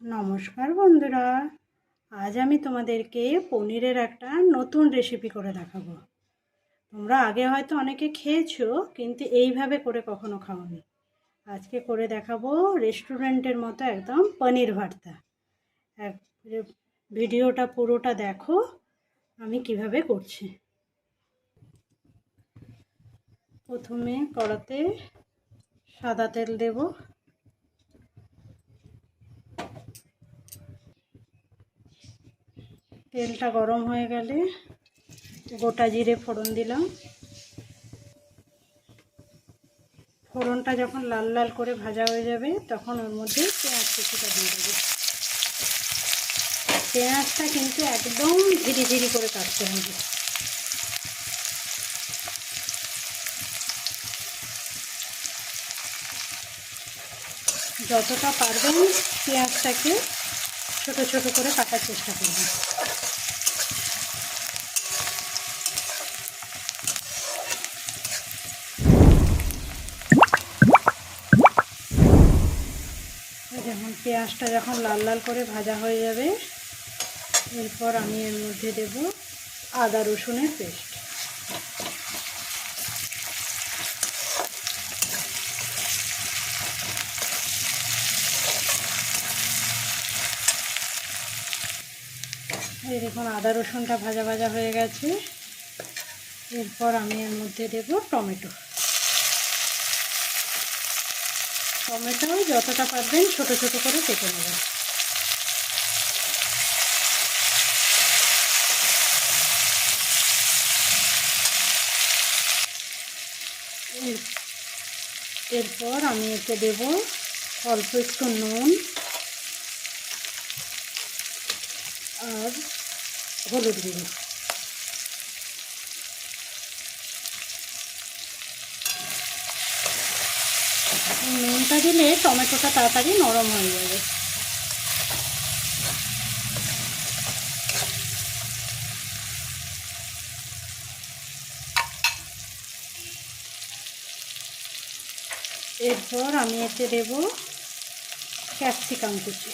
নমস্কার বন্ধুরা, আজ আমি তোমাদেরকে পনিরের একটা নতুন রেসিপি করে দেখাবো। তোমরা আগে হয়তো অনেকে খেয়েছো, কিন্তু এইভাবে করে কখনো খাওনি। আজকে করে দেখাবো রেস্টুরেন্টের মতো একদম পনির ভর্তা। ভিডিওটা পুরোটা দেখো আমি কিভাবে করছি। প্রথমে কড়াতে সাদা তেল দেব। তেলটা গরম হয়ে গেলে গোটা জিরে ফোড়ন দিলাম। ফোড়নটা যখন লাল লাল করে ভাজা হয়ে যাবে তখন ওর মধ্যে পেঁয়াজ কুচিটা দিয়ে দেবো। পেঁয়াজটা কিন্তু একদম ধীরে ধীরে করে কাটতে হবে। যতটা পারবেন পেঁয়াজটাকে ছোট ছোট করে কাটার চেষ্টা করবেন। যেমন পেঁয়াজটা যখন লাল লাল করে ভাজা হয়ে যাবে, এরপর আমি এর মধ্যে দেব আদা রসুনের পেস্ট। এই দেখুন আদা রসুনটা ভাজা ভাজা হয়ে গেছে। এরপর আমি এর মধ্যে দেব টমেটো। টমেটো যতটা পারবেন ছোট ছোট করে কেটে নেবেন। এরপর আমি এতে দেব অল্প একটু নুন আর হলুদ গুঁড়ো। নুনটা দিলে টমেটোটা তাড়াতাড়ি নরম হয়ে যাবে। এরপর আমি এতে দেব ক্যাপসিকাম কুচি।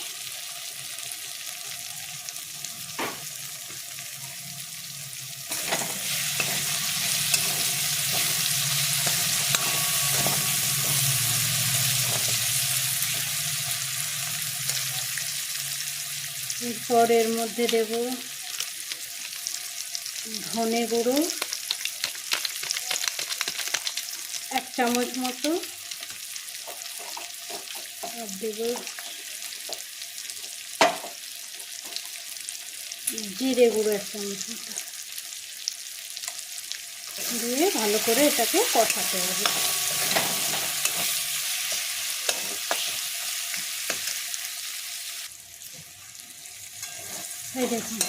এরপর এর মধ্যে দেব ধনে গুঁড়ো 1 চামচ মতো, আর দেব জিরে গুঁড়ো 1 চামচ মতো, দিয়ে ভালো করে এটাকে কষাতে হবে। এই দেখুন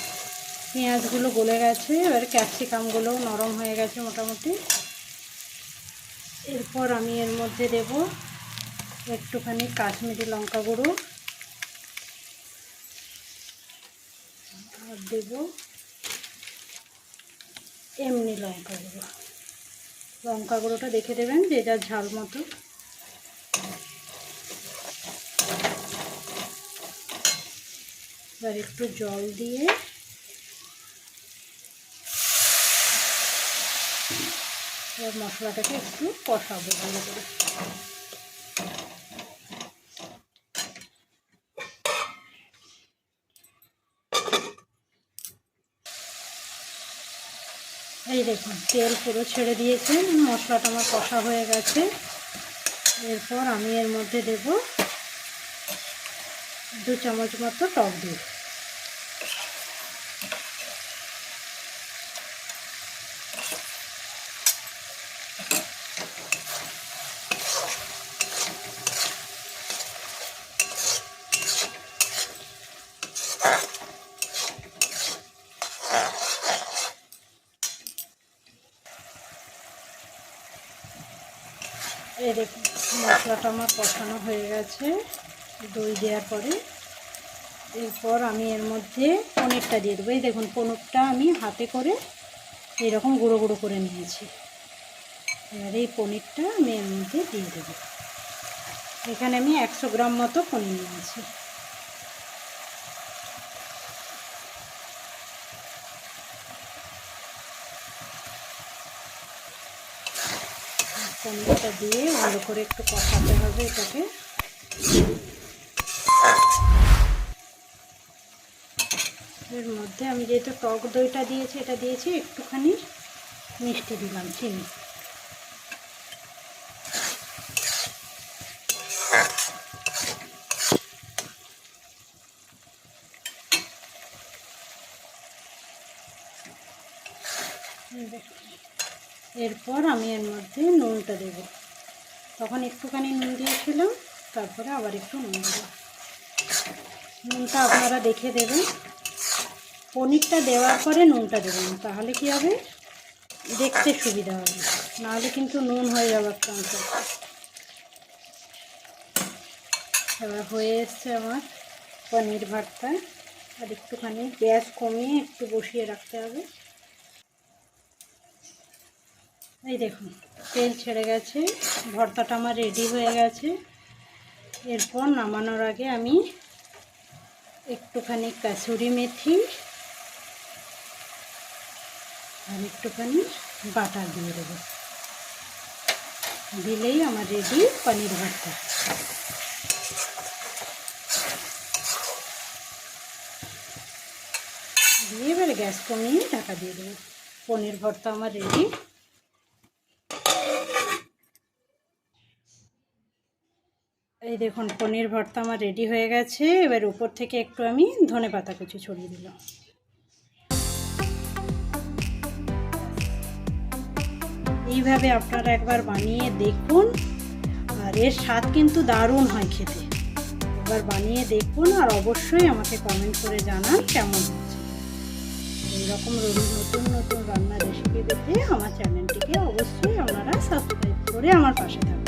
পেঁয়াজগুলো গলে গেছে, এবার ক্যাপসিকামগুলোও নরম হয়ে গেছে মোটামুটি। এরপর আমি এর মধ্যে দেব একটুখানি কাশ্মীরি লঙ্কা গুঁড়ো, আর দেব এমনি লঙ্কা গুঁড়ো। লঙ্কা গুঁড়োটা দেখে দেবেন যে যার ঝাল মতো। এবার একটু জল দিয়ে এবার মশলাটাকে একটু কষাবো ভালো করে। এই দেখুন তেল পুরো ছেড়ে দিয়েছে, মশলাটা আমার কষা হয়ে গেছে। এরপর আমি এর মধ্যে দেব 2 চামচ মতো টক দই। এই দেখুন মশলাটা আমার কষানো হয়ে গেছে দই দেওয়ার পরে। এরপর আমি এর মধ্যে পনিরটা দিয়ে দেবো। এই দেখুন পনিরটা আমি হাতে করে এইরকম গুঁড়ো গুঁড়ো করে নিয়েছি। এবার এই পনিরটা আমি এর মধ্যে দিয়ে দেবো। এখানে আমি 100 গ্রাম মতো পনির নিয়েছি। পনিরটা দিয়ে ভালো করে একটু কষাতে হবে এটাকে। এর মধ্যে আমি যেহেতু টক দইটা দিয়েছি, এটা দিয়েছি একটুখানি মিষ্টি দিলাম, চিনি। এরপর আমি এর মধ্যে নুনটা দেব। তখন একটুখানি নুন দিয়েছিলাম, তারপরে আবার একটু নুন দেব। নুনটা আপনারা দেখে দেবেন, পনিরটা দেওয়ার পরে নুনটা দেবেন, তাহলে কি হবে, দেখতে সুবিধা হবে, নাহলে কিন্তু নুন হয়ে যাওয়ার চান্স আছে। এবার হয়ে এসছে আমার পনির ভর্তা। আর একটুখানি গ্যাস কমিয়ে একটু বসিয়ে রাখতে হবে। এই দেখুন তেল ছেড়ে গেছে, ভর্তাটা আমার রেডি হয়ে গেছে। এরপর নামানোর আগে আমি একটুখানি কাসুরি মেথি আর একটুখানি বাটার দিয়ে দেবো, দিলেই আমার রেডি পনির ভর্তা। দিয়ে এবারে গ্যাস কমিয়ে ঢাকা দিয়ে দেবো। পনির ভর্তা আমার রেডি। এই দেখুন পনির ভর্তা আমার রেডি হয়ে গেছে। এবার উপর থেকে একটু আমি ধনেপাতা কুচি ছড়িয়ে দিলাম। এইভাবে আপনারা একবার বানিয়ে দেখুন, আর এর স্বাদ কিন্তু দারুণ হয় খেতে। একবার বানিয়ে দেখুন আর অবশ্যই আমাকে কমেন্ট করে জানান কেমন হচ্ছে। এইরকম নতুন নতুন রান্নার রেসিপি পেতে আমার চ্যানেলটিকে অবশ্যই আপনারা সাবস্ক্রাইব করে আমার পাশে থাকুন।